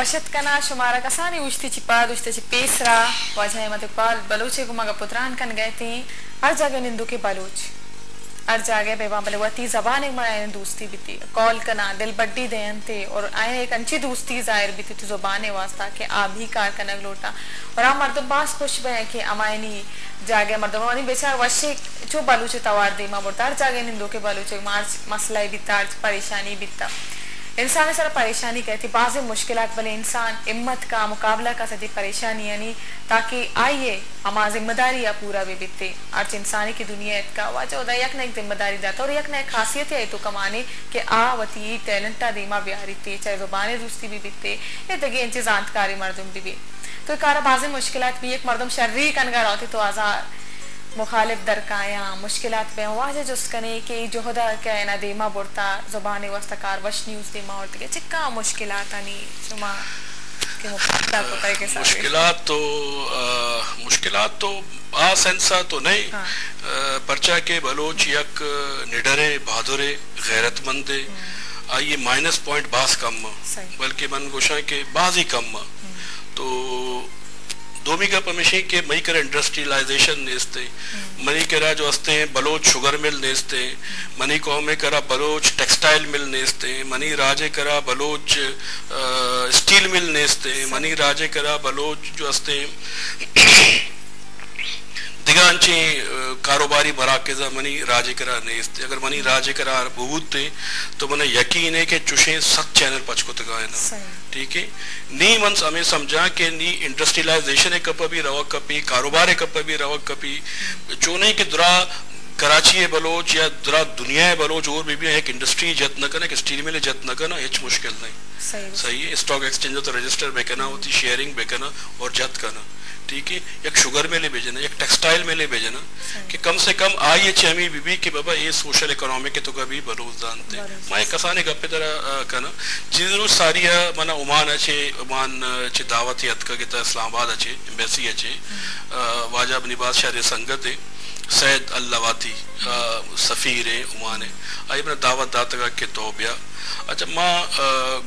वशत कना शुमारा कसानी उश्ती चिपाद उश्ती चिपेसरा वजह मत पाल बलूचे को मगा पुत्रान कन गए थे हर जगह निंदु के बलूच हर जगह बेवा बलवती जबान एक मरायन दोस्ती बीती कॉल कना दिल बड्डी देन थे और आए एक अंची दोस्ती जाहिर बीती तो जुबाने वास्ता के आभी कार कनक लोटा और हम मर्द बास खुश बहे कि अमायनी जागे मर्दों वाली बेचार वशे जो बलूचे तवार दे मां बोलता हर जगह निंदु के बलूचे मार्च मसला बीता परेशानी बीता इंसान सर परेशानी कहती बाज़ मुश्किलात भले इंसान हिम्मत का मुकाबला का सदी परेशानी यानी ताकि आइए हमारा जिम्मेदारी या पूरा भी बीते आज इंसानी की दुनिया का वाजह होता है यक न एक जिम्मेदारी दाता और यक न एक खासियत है तो कमाने के वती टैलेंटा दीमा बिहारी थे चाहे जुबानी दोस्ती भी बीते ये तगे इंचे जानकारी मर्दम भी तो कारा बाज़ मुश्किलात भी एक मर्दम शर्री कनगा होती तो आज़ार मुखालिफ दरकाया मुश्किलात पे वाजे जुस कने के जोहदा क्या है ना देमा बोलता जुबाने वस्तकार वश न्यूज़ देमा और के चिक्का मुश्किलात आनी शुमा के मुकाबला को करे के साथ मुश्किलात तो आ सेंसा तो नहीं परचा के बलोच यक निडरे बहादुरे गैरतमंदे ये माइनस पॉइंट बास कम बल्कि मन गोशा के बाजी कम तो दोमी का पमेशी के मई कर इंडस्ट्रियलाइजेशन नेस्ते मनी करा जो हस्ते हैं बलोच शुगर मिल नेस्ते मनी को में करा बलोच टेक्सटाइल मिल नेस्ते मनी राजे करा बलोच स्टील मिल नेस्ते मनी राजे करा बलोच जो हस्ते दिगांची कारोबारी मराकज़ मनी राजे करा नेस्ते अगर मनी राजे करा बहुत थे तो मने यकीन है कि चुशे सत चैनल पचको तगाए ना ठीक है नी मन हमें समझा कि नी इंडस्ट्रियलाइजेशन कप भी रवा कपी कारोबार कप भी रवा कपी चोने के दुरा कराची है बलोच या दुरा दुनिया है बलोच और भी एक इंडस्ट्री जत न करना स्टील मिल जत न करना हिच मुश्किल नहीं सही है स्टॉक एक्सचेंज तो रजिस्टर बेकना होती शेयरिंग बेकना और जत करना ठीक है एक शुगर में ले भेजना एक टेक्सटाइल में ले भेजना कि कम से कम आई हमें बीबी कि बाबा ये सोशल इकोनॉमिक के तो कभी बलोच जानते माए कसाने गप्पे तरह करना चीज़ सारी मना उमान अच्छे उमान अच्छे दावत यत का किता इस्लामाबाद अच्छे एम्बेसी अच्छे वाजब निबाज शहर संगत है सैद अल्लावाती सफ़ीर है उमान है आई अपना दावत दाता के तोबिया अच्छा माँ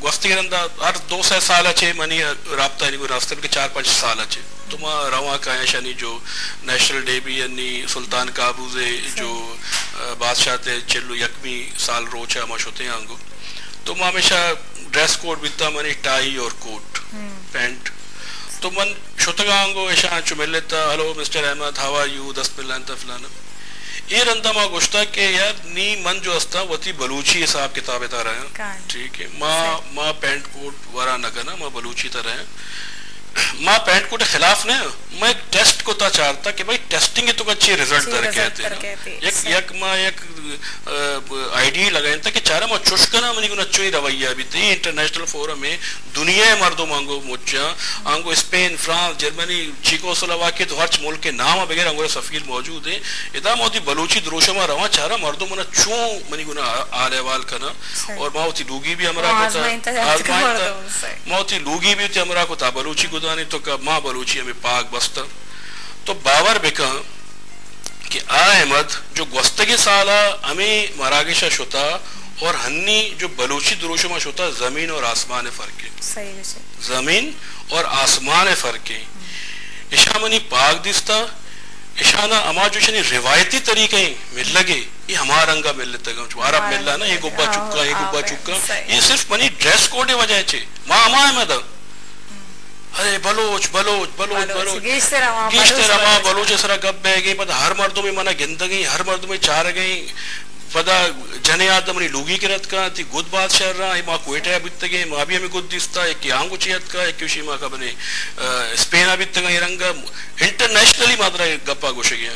गोस्ती रंदा हर 200 साल अच्छे मनी राब्ता नहीं रास्ते के 4-5 साल अच्छे तो माँ रवा का शनि जो नेशनल डे भी यानी सुल्तान काबूजे जो बादशाह थे चिल्लू यकमी साल रोचा मशोते आंगो तो माँ हमेशा ड्रेस कोड बीता मनी टाई और कोट पैंट तो मन शोतगा आंगो ऐसा चुमेले था hello mister Ahmed how are you 10 मिलान फलाना ये रंदा माँ गोश्ता के यार नी मन जो अस्ता वती बलूची हिसाब किताबें तारा है ठीक है माँ पैंट कोट वरा न करना माँ बलूची तरह है माँ पैंट कोट खिलाफ ने मैं टेस्ट को ता चाहता कि भाई टेस्टिंग तो अच्छे रिजल्ट दर कहते हैं एक माँ एक आईडी लगाए था कि चारा माँ चुष्कना मनी को नच्चो ही रवैया भी थी इंटरनेशनल फोरम में दुनिया मर्दों मांगो मुच्चा आंगो स्पेन फ्रांस जर्मनी चीकोस्लोवाकिया तो हर मुल्क के नाम वगैरह अंगो सफीर मौजूद है इतना मोती बलूची द्रोशमा रवा चारा मर्दों मना चू मनी गुना आलेवाल करना और माओती लूगी भी हमारा को माओती लूगी भी थी हमारा को था बलूची गुदानी तो कब माँ बलूची हमें पाक बस्ता तो बावर बेका कि अहमद जो गोस्तगी साला हमें मरागेशा शोता और हन्नी जो बलूची दुरुशमा शोता जमीन और आसमान फर्क है जमीन और आसमान फर्क है ईशामनी पाक दिस्ता ईशाना अमा जो शनी रिवायती तरीके मिल लगे ये हमारा रंगा मिल लेता है अरब मिल रहा ना ये गुब्बा चुक्का ये सिर्फ मनी ड्रेस कोड वजह चे माँ अमा अहमद अरे बलोच बलोच बलोच बलोच गीश्ते रमा बलोच सरा गप बह गई पता हर मर्दों में मना गिनत गई हर मर्दों में चार गई पता जने आदम लूगी की रत का थी गुद बादशाह रहा माँ कोयटा बित गए माँ भी हमें गुद दिसता एक यांगो चियत का एक क्यों माँ का बने स्पेन बित गई रंगा इंटरनेशनली मात्रा गप्पा गोश गया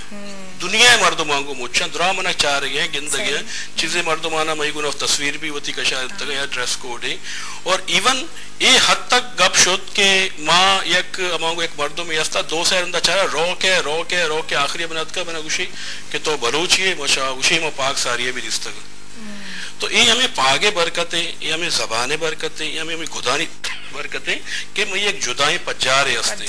दुनिया मर्दों मांगो मुच्छा दुरा मना चाह रही है गिंद गया चीजें मर्दों माना मई गुना तस्वीर भी होती कशा गया ड्रेस कोड है और इवन ये हद तक गप शुद्ध के माँ एक अमांगो एक मर्दों में यस्ता 2 से अंदर चाह रो के आखिरी बनत का बना गुशी कि तो बलूची है मशा गुशी में पाक सारी भी रिश्ता तो ये हमें पागे बरकतें ये हमें जबाने बरकतें ये हमें खुदा नहीं बरकते कि मैं एक जुदाई पज्जारे अस्ते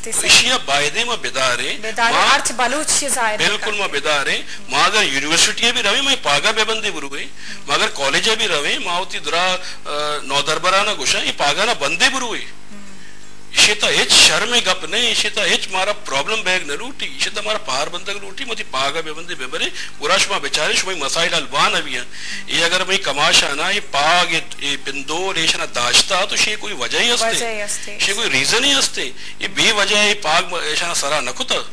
तो इशिया बायदे में बिदारे अर्थ बलूच जाहिर बिल्कुल में बिदारे मागर यूनिवर्सिटी भी रवे मैं पागा बेबंदी बुरुए मगर कॉलेज भी रवे मावती दुरा नौदरबरा ना गुशा ये पागा ना बंदे बुरुए इशिता हिच शर्म गप नहीं इशिता हिच मारा प्रॉब्लम बैग न लूटी इशिता मारा पहाड़ बंदक लूटी मती पागा बेबंदे बेबरे उराश मा बेचारे शुमाई मसाइल अलवान अभिया ये अगर भाई कमाशा ना ये पाग ये बिंदो रेशना दाश्ता तो शे कोई वजह ही अस्ते शे कोई रीजन ही अस्ते ये बेवजह ये पाग ऐसा सरा नकुता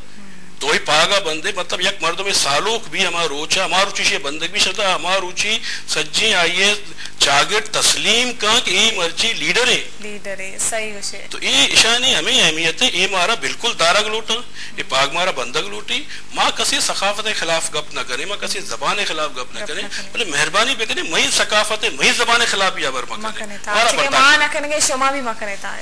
तो ही पागा बंदे मतलब यक मर्द में सालोक भी हमारा रोचा हमार रुचि से बंदक भी शता हमार रुचि सज्जी आइए चागट तस्लीम का कि ये मर्जी लीडर है सही उसे तो ये ईशानी हमें अहमियत है ये मारा बिल्कुल दारग लूटा ये पाग मारा बंदक लूटी माँ कसी सकाफत के खिलाफ गप न करे माँ कसी जबान के खिलाफ गप न करे बोले मेहरबानी पे करे मही सकाफत है मही जबान के खिलाफ भी अबर मकने मां न करेंगे शमा भी मकने था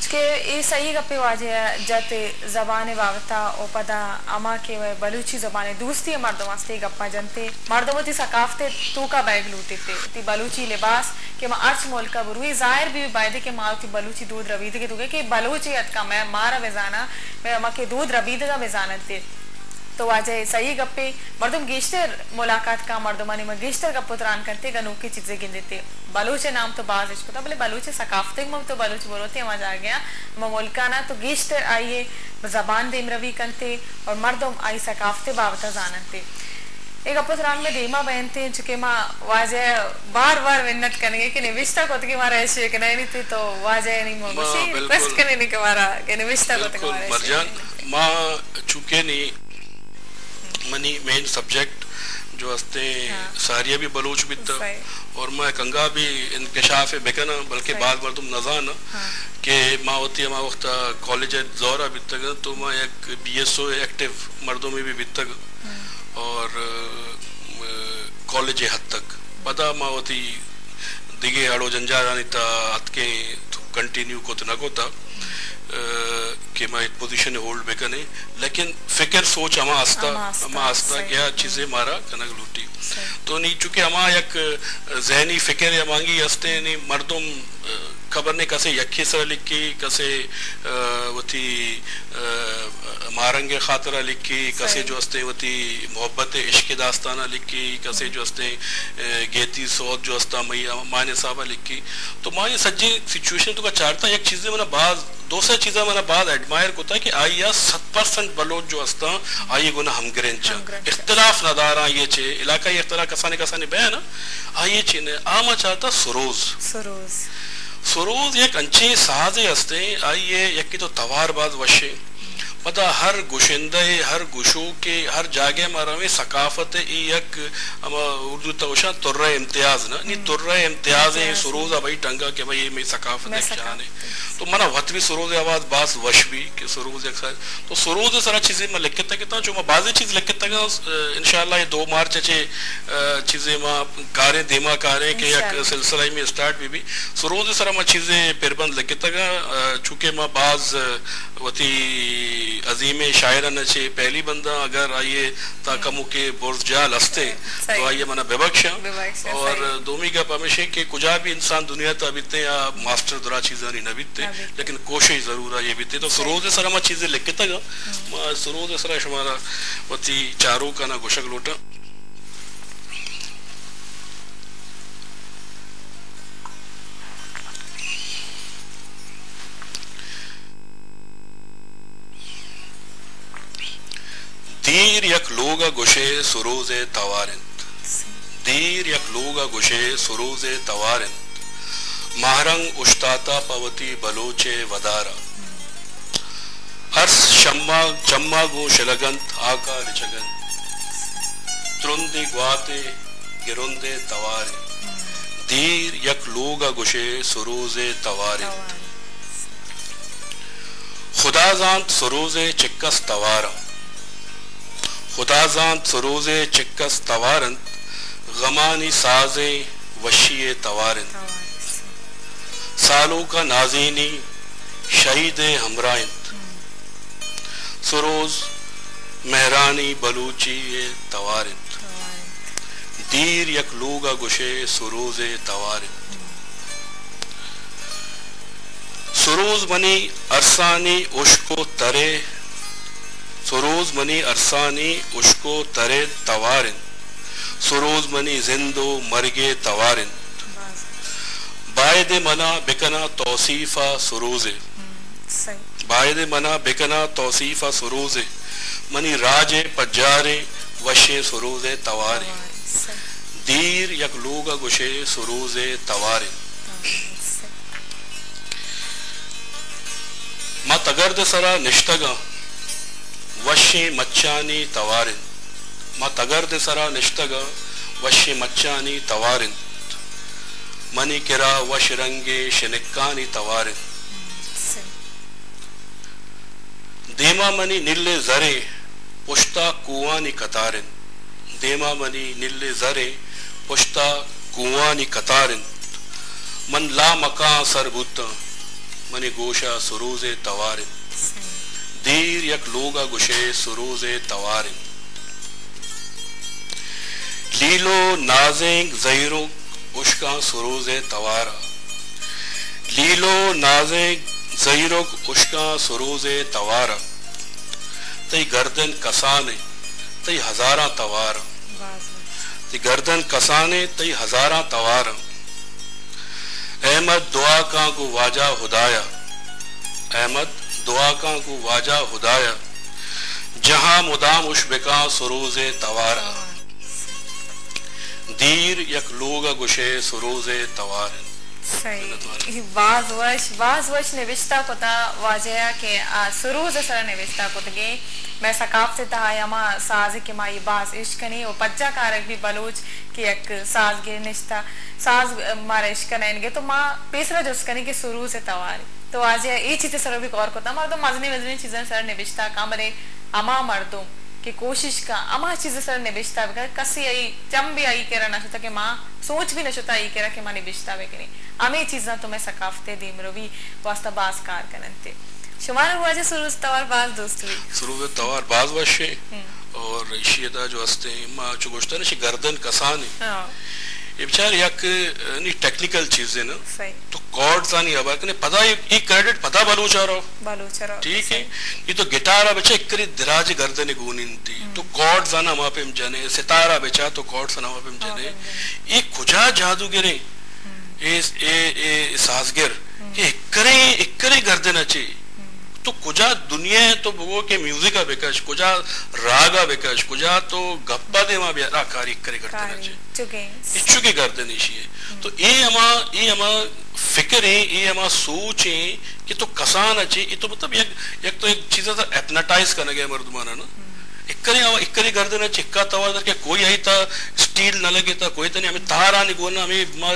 के ये सही गप्पे वाजे जते जबाने वावता ओ पदा अमा के वे बलूची जबाने दूसरी मर्दों वास्ते गप्पा जनते मर्दों ती सकाफते तू का बैग लूटे ती बलूची लिबास के मा अर्च मोल का बुरुई जाहिर भी बायदे के माल की बलूची दूध रबीद के तुगे के बलूची अत का मैं मारा बेजाना मैं अमा के दूध रबीद का बेजानते तो वाजे सही गप्पे मर्दम गेश्तर मुलाकात का मर्दमानी में गेश्तर गप्पुतरान करते गनू की चीजें गिन देते बलूचे नाम तो बाज इसको तो बोले बलूचे सकाफते में तो बलूच बोलते वहां जा गया मुल्काना तो गेश्तर आइए जबान देम रवि करते और मर्दम आई सकाफते बावता जानते एक अपुतरान में देमा बहनते चुके माँ वाजे बार बार विन्नत करेंगे कि निविष्टा को तो मारा ऐसे कि नहीं थी तो वाजे नहीं मोगुशी रिक्वेस्ट करने नहीं कमारा कि निविष्टा को तो मारा ऐसे माँ चुके नहीं मनी मेन सब्जेक्ट जो हस्ते सारिया भी बलूच भी था और मैं कंगा भी इंकशाफ बेकना बल्कि बाद बार तुम नजान के माँ होती है माँ वक्त कॉलेज जोरा भी तक तो मैं एक BSO एक्टिव मर्दों में भी बीतक और कॉलेज हद तक पता माँ होती दिगे आड़ो जंजारानी था हद के कंटिन्यू को तो न को था कि मैं एक पोजीशन होल्ड बेकने लेकिन फिक्र सोच अमा आस्ता क्या चीजें मारा कनक लूटी तो नहीं चुके अमा एक जहनी फिक्र या मांगी हस्ते नहीं मर्दों खबर ने कसे यक्की सर लिखी कसे वती मारंगे खातरा लिखी कसे जो हस्ते वती मोहब्बत इश्क दास्ताना लिखी कसे जो हस्ते गेती सोच जो हस्ता मैया माने साहबा लिखी तो माँ ये सज्जी सिचुएशन तो का चाहता एक चीजें मैंने बाद दूसरा चीज़ा मैंने बाद एडमायर को था कि आइया 7% बलोच जो हस्ता आइए गुना हम ग्रेंचा इख्तिलाफ नदारा ये चे इलाका ये इख्तिलाफ कसाने बयान आइए चे ने आमा चाहता सरोज एक अंचे साजे हस्ते आइए यकी तो तवार बाद वशे पता हर गुशिंदे हर गुशो के हर जागे मारा में सकाफत एक उर्दू तोशा तुर्रा इम्तियाज ना नहीं तुर्रा इम्तियाज है सरोज भाई टंगा के भाई मैं सकाफत है जाने तो मना वत भी सरोज आवाज बास वश भी कि सरोज एक साथ तो सरोज सारा चीजें मैं लिख के तक जो मैं बाज़ी चीज लिख के तक इंशाल्लाह ये 2 मार्च चे चीजें मैं कारें देमा कारें के एक सिलसिला में स्टार्ट भी सरोज सारा मैं चीजें पेरबंद लिख के तक चूंकि मैं बाज वती अजीम शायरान छे पहली बंदा अगर आइए ताकमु के बुर्जाल हस्ते तो आइए मना बेबख्शा और दोमी का पमेशे के कुजा भी इंसान दुनिया तो बीते या मास्टर दुरा चीजें नहीं न बीते लेकिन कोशिश जरूर है ये बीते तो सरोज सरा मैं चीजें लिख के तक सरोज सरा शुमारा वती चारों का ना गोशक लोटा दीर यक लोगा गुशे सुरोजे तवारिंत दीर यक लोगा गुशे सुरोजे तवारिंत महरंग उश्ताता पवती बलोचे वदारा हर्ष शम्मा चम्मा गो शलगंत आका रिचगंत त्रुंदे ग्वाते गिरुंदे तवारे दीर यक लोगा गुशे सुरोजे तवारिंत खुदाजांत सुरोजे चिक्कस तवारा खुदाजांत सरोजे चिक्कस तवारंत गमानी साजे वशिये तवारंत सालों का नाजीनी शहीद हमराइंत सरोज मेहरानी बलूची तवारंत दीर यक लोगा गुशे सरोजे तवारंत सुरोज मनी अरसानी उश्को तरे, सुरोज मनी अरसानी उश्को तरे तवारिन, सुरोज मनी जिंदो मरगे तवारिन, बायदे मना बिकना तौसीफा सुरोजे, बायदे मना बिकना तौसीफा सुरोजे, मनी राजे पजारे वशे सुरोजे तवारे, दीर यक लोगा गुशे सुरोजे तवारे, मा तगर्द सरा निष्तगा वशे मच्चानी तवारिन, मा तगर्द सरा निष्तगा वशे मच्चानी तवारिन, मनी किरा वश रंगे शनिक्कानी तवारिन, देमा मनी निल्ले जरे पुश्ता कुआनी कतारिन, देमा मनी निल्ले जरे पुश्ता कुआनी कतारिन, मन ला मका सरबुता मनी गोशा सुरोजे तवारिन, दीर यक लोगा गुशे सुरोजे तवारिन, लीलो नाजेंग जहीरो उश्का सुरोजे तवारा, लीलो नाजेंग जहीरो उश्का सुरोजे तवारा, तई गर्दन कसाने तई हजारा तवारा, तई गर्दन कसाने तई हजारा तवारा, अहमद दुआ का को वाजा हुदाया, अहमद दुआ का को वाजा हुदाया, जहां मुदाम उश्बिका सुरोजे तवारा, दीर यक लोगा गुशे सुरोजे तवारिन. सही बाज वर्ष निविष्टा कोता वाजया के सुरूज सर निविष्टा कोतगे मैं सकाफ से ता यमा साज के माई बाज इश्कनी ओ पज्जा कारक भी बलोच कि एक साज गे निष्ठा साज मारे इश्कनेंगे तो मां पेसरा जोस्कनी के सुरूज से तवारी तो आज ये चीज सर भी गौर कोता मर्दो मजनी मजनी चीजें सर निविष्टा कामरे अमा मर्दो कि कोशिश का अमा चीज सर निविष्टा कसी आई जम भी आई केरा नशता के मां सोच भी नशता आई केरा के मां निविष्टा वे करी आमे चीज़ा तुम्हें सकाफते दीमरोवी वास्ता बाज कार करनते शुमार हुआ जे सुरूज तवार बाज दोस्तवी सुरूज तवार बाज वशे और इशियदा जो हस्ते मां जो गोश्ता ने गर्दन कसाने ये बेचारे यक नी टेक्निकल चीजें ना तो कॉर्ड्स आनी अब कने पता ये क्रेडिट पता बलूचारो ठीक है ये तो गिटार बेचा इकरी दराज गर्दन गुनिंती तो कॉर्ड्स आना वहां पे जने सितारा बेचा तो कॉर्ड्स आना वहां पे जने ये खुजा जादूगिरी ए साजगिर कि इकरे गर्दन अच्छे तो कुजा दुनिया है तो वो के म्यूजिक का बेकश कुजा राग का बेकश कुजा तो गप्पा दे वहां बियारा कारी करे गर्दन अच्छे इच्छुकी गर्दन इशी है तो ये हमा फिक्र है ये हमा सोच है कि तो कसान अच्छे ये तो मतलब एक तो एक चीज़ सा एपनाटाइज करने गया मर्दमाना ना इक्करी गर्दन चिक्का तवा के कोई आई था स्टील न लगे था कोई तो नहीं हमें तारा नहीं गोना हमें मां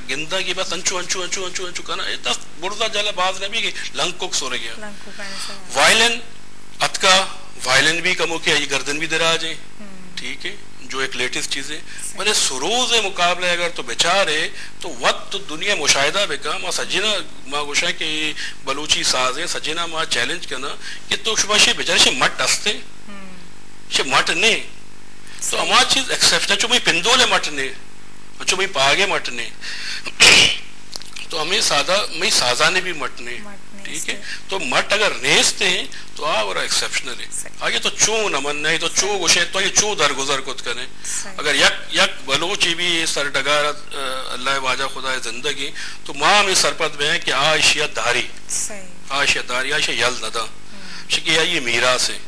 गिंदा की बस अंचू अंचू अंचू अंचू अंचू करना ये तो बुर्दा जला बाज ने भी लंकुक सो गया वायलिन अतका वायलिन भी कमो के ये गर्दन भी दराज है ठीक है जो एक लेटेस्ट चीज है मैंने सुरोज मुकाबले अगर तो बेचारे तो वक्त दुनिया मुशाहिदा बेका मां सजीना मां गोशा के बलूची साज है सजीना मां चैलेंज करना कि तो शुभाशी बेचारे मट हस्ते मट ने तो हमारी चीज एक्सेप्शन जो मैं पिंदोले मट ने जो मैं पागे मट ने तो हमें साजा ने भी मट ने ठीक है तो मट अगर नेस्ते हैं तो और एक्सेप्शनल है आगे तो चो नमन नहीं तो चो गोशे तो ये चो दरगुजर कुछ करे अगर यक बलोची भी सर डगार अल्लाह वाजा खुदा जिंदगी तो मां में सरपत में है कि आशिया दारी आशिया यल नदा शिकिया ये मीरा से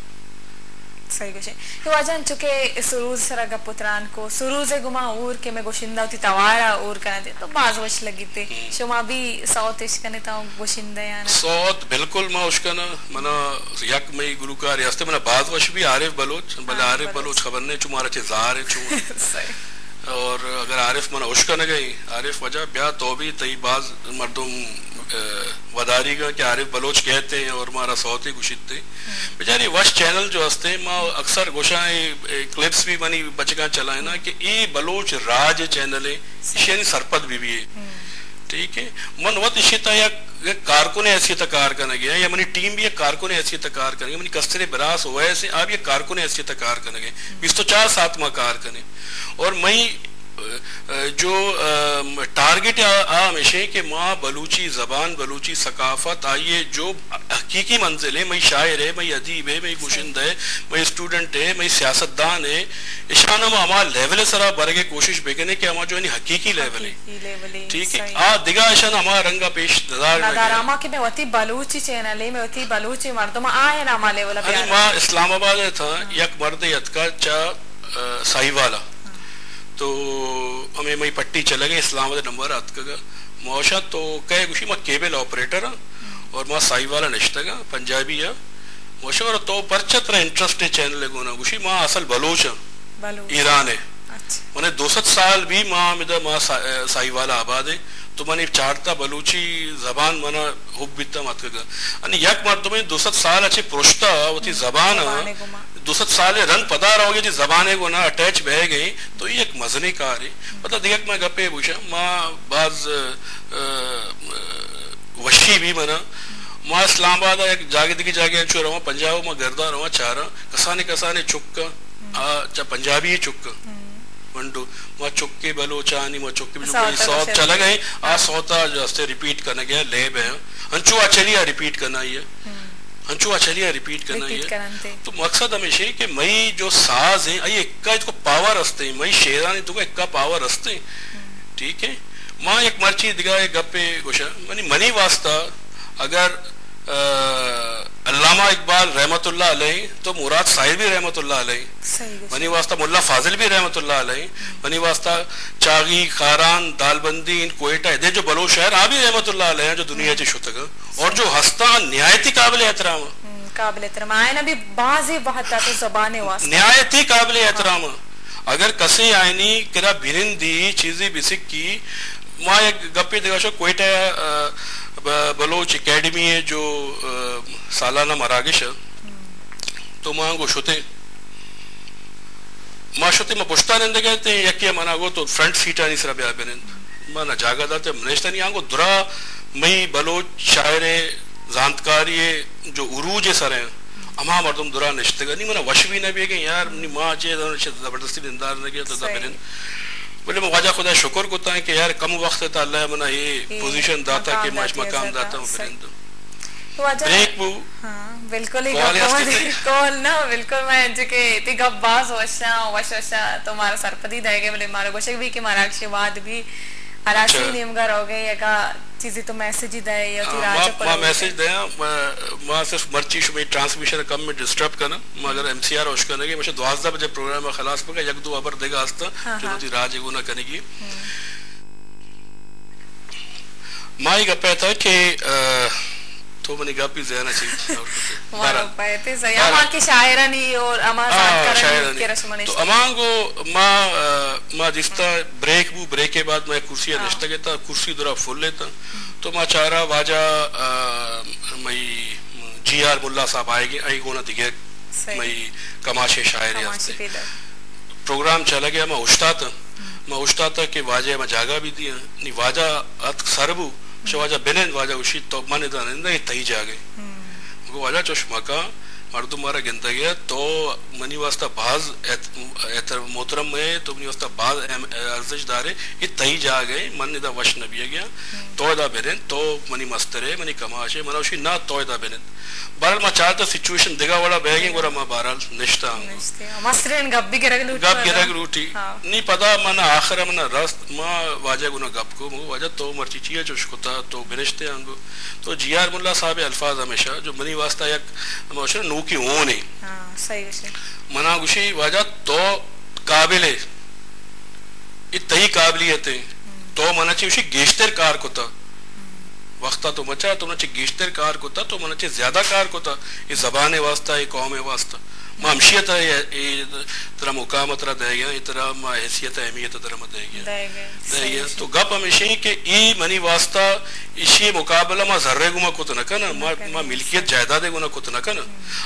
सही गोशे तो आजन चुके सुरूज सरगा पुत्रान को सुरूज गुमा ऊर के मैं गोशिंदा उती तवारा ऊर करना दे तो बाज वश लगी थे शुमा भी सौत इश्क ने तो गोशिंदा याना सौत बिल्कुल मां उसका ना मना यक मई गुरुकार यास्ते मना बाज वश भी आरिफ बलोच भले आरिफ बलोच खबर ने चुमारा चे जार है चु सही और अगर आरिफ मना उश्का न गई आरिफ वजह ब्याह तो भी तई बाज मर्दुम वदारी का कि आरिफ बलोच कहते हैं और हमारा सौती गुशित थे बेचारी वश चैनल जो हस्ते माँ अक्सर गोशाएं क्लिप्स भी बनी बचका चला है ना कि ये बलोच राज चैनल है यानी सरपत भी है ठीक है मन वत इशिता या कारकुन ऐसी तकार करने गया या मनी टीम भी कारकुन ऐसी तकार करेंगे मनी कस्तरे बरास हुआ से आप ये कारकुन ऐसी तकार करेंगे 24/7 कार करें और मई जो टारगेट हमेशा कि माँ बलूची ज़बान बलूची सकाफत आइए जो हकीकी मंजिल है, मैं शायर है, मैं अदीब है, मैं गुशिंद है, मैं स्टूडेंट है, मैं सियासतदान है, इशाना में हमारा लेवल सरा बर के कोशिश बेगने कि हमारा जो है हकीकी लेवल है, ठीक है। दिगा इशाना हमारा रंगा पेश नदारामा के में वती बलूची चैनल है, में वती बलूची मर्दों में आए ना माले वाला अरे माँ इस्लामाबाद था एक मर्द यतका चा साहिवाला तो हमें मई पट्टी चला गए इस्लामाबाद नंबर अतका मौशा तो कहे गुशी माँ केबल ऑपरेटर और माँ साहिवाला निश्तगा पंजाबी है मौशा और तो परचत रहा इंटरेस्ट है चैनल गुना गुशी माँ असल बलोच ईरान है मैंने 200 साल भी माँ मिदा माँ साहिवाला आबाद है तो मैंने चारता बलूची जबान मना हुब्बिता मत का अनि यक मर्द में 200 साल अच्छे पुरुषता वती जबान 200 साल रंग पता रहोगे जी जबाने को ना अटैच बह गई तो ये एक मजनी कार है पता दिगक मैं गप्पे पूछा माँ बाज वशी भी मना माँ इस्लामाबाद एक जागे दिखी जागे चो रहा पंजाब में गर्दा रहा चारा कसाने चुक्का चा पंजाबी चुक्का वंडू माँ चुक्के बलोचानी माँ चुक्के सौत चला गए आ सौता जैसे रिपीट करना गया लेब है हंचुआ चलिया रिपीट करना ही है हंचुआ चलिया रिपीट करना ही है तो मकसद हमेशा कि मई जो साज है ये इक्का इसको पावर हस्ते मई शेरानी तो इक्का पावर हस्ते ठीक है माँ एक मर्ची दिखा गप्पे गुशा मनी वास्ता अगर अल्लामा इकबाल रहमतुल्लाह अलैह तो मुराद साहिब भी रहमतुल्लाह अलैह मनी वास्ता मुल्ला फाजिल भी रहमतुल्लाह अलैह मनी वास्ता चागी खारान दालबंदी इन कोयटा दे जो बलोच शहर आ भी रहमतुल्लाह अलैह जो दुनिया ची शुतगा और जो हस्ता निहायती काबिल एहतराम आए ना भी बाज़ी वहदा तो ज़बाने वास्ता निहायती काबिल एहतराम अगर कसे आयनी किरा भिरिंदी चीजें बिसिक की माँ एक गप्पे देखा कोयटा बलोच एकेडमी है जो सालाना मरागिश है तो माँ को शुते माँ शुते माँ पुश्ता निंदे कहते हैं यकिया मना गो तो फ्रंट सीट आनी सरा ब्याह बेनिंद माँ ना जागा दाते मनेश्ता नहीं आंगो दुरा मई बलोच शायरे जानकारी जो उरूज है सर हैं अमा मर्दम दुरा निश्तगा नहीं मना वश भी ना भी कि यार माँ चे जबरदस्ती दिनदार न गया तो दबेनिंद बोले मैं वाजा खुदा शुक्र करता है कि यार कम वक्त था अल्लाह मना ये पोजीशन दाता के मकाम दाता हूँ ब्रेक वो हाँ बिल्कुल ही कॉल ना बिल्कुल मैं जो के ती गब्बास वशा तो मारा सरपदी देगे बोले मारा गोशक भी के मारा आशीर्वाद भी आरासी निमगर हो गए या का चीजें तो मैसेज ही दे या तो राजा मां मैसेज दे मां सिर्फ मर्ची शुमे ट्रांसमिशन कम में डिस्टर्ब करना मगर एमसीआर होश करने के मुझे 12 बजे प्रोग्राम में खलास पका एक दो अबर देगा आस्ता जो ती राज गुना करेगी माई का पता कि तो मनी गापी ज़हना चाहिए मारो पाते सही अमां की शायरानी और अमां जानकारी के रस्मने तो अमां को मां जिस्ता ब्रेक के बाद मैं कुर्सी निश्ता के था कुर्सी दुरा फुल लेता तो मां चारा वाजा मई जीआर मुल्ला साहब आएंगे आई गोना दिखे मई कमाशे शायरी आस्ते प्रोग्राम चला गया मैं उश्ता था कि वाजा मैं जागा भी दिया नहीं वाजा अत सरबू वाजा बेनेन वाजा उशी तो माने तो नहीं तही जागे वो वाजा चश्मा का और तुम्हारा गिनता गया तो मनी वास्ता बाज मोहतरम में तो मनी वास्ता बाज अर्जशदार है ये तही जा गए मन इदा वश न भी गया तोयदा बेनेन तो मनी मस्तरे मनी कमाशे मना उशी ना तोयदा बेनेन बहरहाल मैं चाहता सिचुएशन दिगा वाला बैगे गोरा मैं बहरहाल निश्ता मस्तरेन गप भी गिरग रूटी नहीं पता मना आखिर मना रास्त माँ वाजा गुना गप को मो वाजा तो मर्ची चिया जो शुक्ता तो बिनिश्ते आंगो तो जीआर मुल्ला साहब अल्फाज हमेशा जो मनी वास्ता एक मौशर नू की ऊन है सही है मना गुशी वाजा तो काबिल है इतनी काबिलियत है तो मना ची उसी गेश्तर कार को था वक्ता तो मचा तो मचे गेश्तर कार को था तो मना चे ज्यादा कार को था ये जबान वास्ता ये कौम वास्ता मामशियत है ये तरह मुकाम तरह दे गया इतना मा हैसियत अहमियत तरह मत दे गया तो गप हमेशा कि ई मनी वास्ता इसी मुकाबला मा जर्रे गुमा को तो न करना मा मिल्कियत जायदाद गुना को तो न करना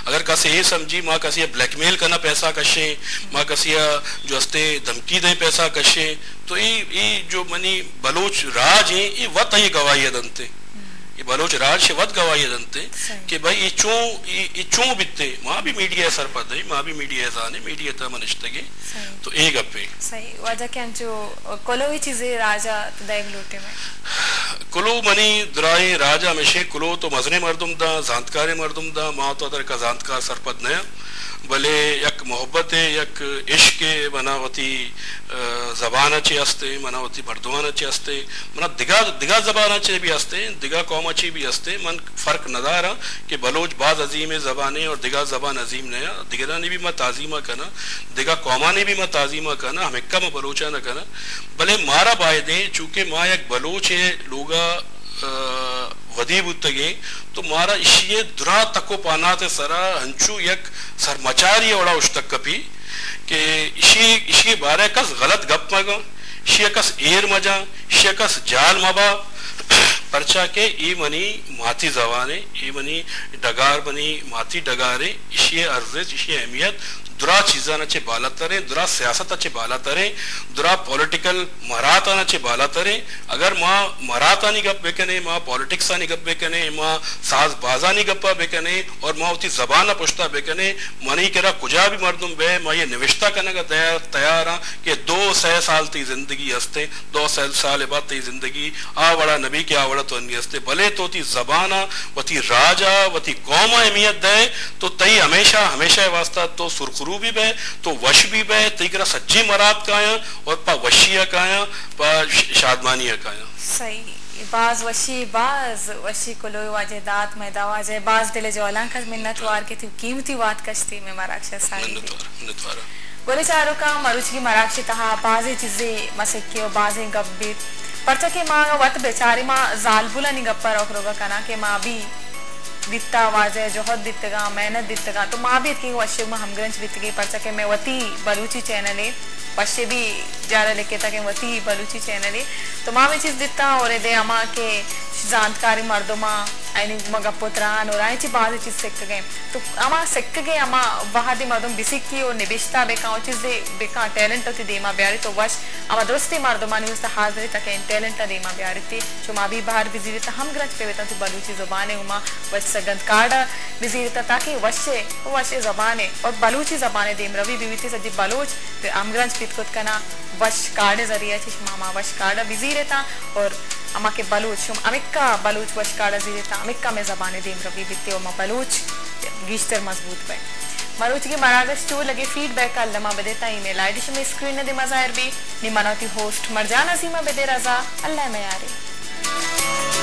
अगर कसे ये समझी माँ कसी ब्लैकमेल करना पैसा कशे माँ कसी जो हस्ते धमकी दे पैसा कशे तो ये जो मनी बलोच राज है ये वत ये गवाही दंते ये बलोच राज से वध गवाही जनते कि भाई ये चो बित्ते मां भी मीडिया सर पद है मां भी मीडिया जाने मीडिया त मनिष्ठगे तो एक गप्पे सही वजह क्या जो कोलोवी चीजें राजा तदाइग लोटे में कुलो मनी दुराए राजा हमेशा कुलो तो मजने मर्दुम दा जानकारे मर्दुम दा मां तो अदर का जानकार सरपद नया भले यक मोहब्बत है यक इश्क बनावती जबान अच्छे हस्ते मनावती मर्दुमान अच्छे हस्ते मना दिगा दिगा जबान अच्छे भी हस्ते दिगा कौम अच्छी भी हस्ते मन फर्क नदारा कि बलोच बाज अजीम जबाने और दिगा जबान अजीम नया दिगरा ने भी मत ताजीमा करना दिगा कौमा ने भी मत ताजीमा करना हम इक्का में बलोचा न करना भले मारा बायदे चूंकि माँ एक बलोच है लोगा वधी बुतगे तो मारा इशिये दुरा तको पाना ते सरा हंचू यक सर मचारी ओड़ा उस तक कपी के इशी बारे कस गलत गप मगा इशी कस एर मजा इशी कस जाल मबा परचा के ई मनी माथी जवाने ई मनी डगार बनी माथी डगारे इशी अर्जिश इशी अहमियत दुरा चीज़ा नचे बाला तरे दुरा सियासत अच्छे बाला तरे दुरा पॉलिटिकल मराता नचे बाला तरे अगर माँ मराता नहीं गप बेकने माँ पॉलिटिक्स नहीं गप बेकने माँ साज बाजा नहीं गप्पा बेकने और माँ उसी जबान पुछता बेकने मनी करा कुजा भी मर्दुम बे माँ ये निविष्टा करने का तैयार हाँ कि 200 साल ती जिंदगी हस्ते 200 साल बाद ती जिंदगी आवड़ा नबी के आवड़ा तो अन्य हस्ते भले तो ती जबाना वती राजा वती कौमा अहमियत दे तो तई हमेशा हमेशा वास्ता तो सुरखुरू भी बे तो वश भी बे तीकरा सच्ची मराद काया और पा वशिया काया पा शादमानिया काया सही बाज वशी कोलो वाजे दात मैदा वाजे बाज दिले जो अलंकार मिन्नत वार के थी कीमती बात कश्ती में मराक्षस सारी नतवारा बोले चारों का मरुच की मराक्षी तहा बाजे चीजें मसक्के और बाजे गब्बित परचा के माँ वत बेचारी माँ जालबुला नहीं गप्पा रोक रोगा कना के माँ भी दित्ता आवाज है जोहद दित्तगा मेहनत दित्तगा तो माँ भी इतनी वश्य में हमग्रंज बीत गई पर सके मैं वती बलूची चैनल है वश्य भी ज़्यादा लेके था कि वती बलूची चैनल है तो माँ भी चीज़ दित्ता और दे अमा के जानकारी मर्दों माँ ऐनी मगा पुत्रान और आई ची बाज़ चीज़ सिक गए तो अमा सिक गए अमा वहाँ दे मर्दों बिसिक की और निबिश्ता बेका और चीज़ दे बेका टैलेंट होती दे माँ ब्यारी तो वश अमा दोस्ती मर्दों माँ ने उसका हाज़री तक इन टैलेंट दे माँ ब्यारी थी जो माँ भी बाहर बिजी रहता हम ग्रंथ पे बेता तो बलूची ज़ुबान है उमा वश सगंध कार्डा बिजी रहता ताकि वश्य ज़बान है और बलूची ज़बान है देम रवि बीवी सजी बलूच फिर अमग्रंथ पितकुत करना वश कार्ड जरिए चीज़ मामा वश कार्डा बिजी रहता और अमा के बलूच अमिक्का बलूच वश कार्डा जी रहता अमिक्का में ज़बान देम रवि बीते और माँ बलूच गीश्तर मजबूत पे मरुच की मरागस टू लगे फीडबैक का लमा बदेता ईमेल आईडी में स्क्रीन दे मज़ाहिर भी निमानती होस्ट मरजान अजीमा बेदे रजा अल्लाह में यारे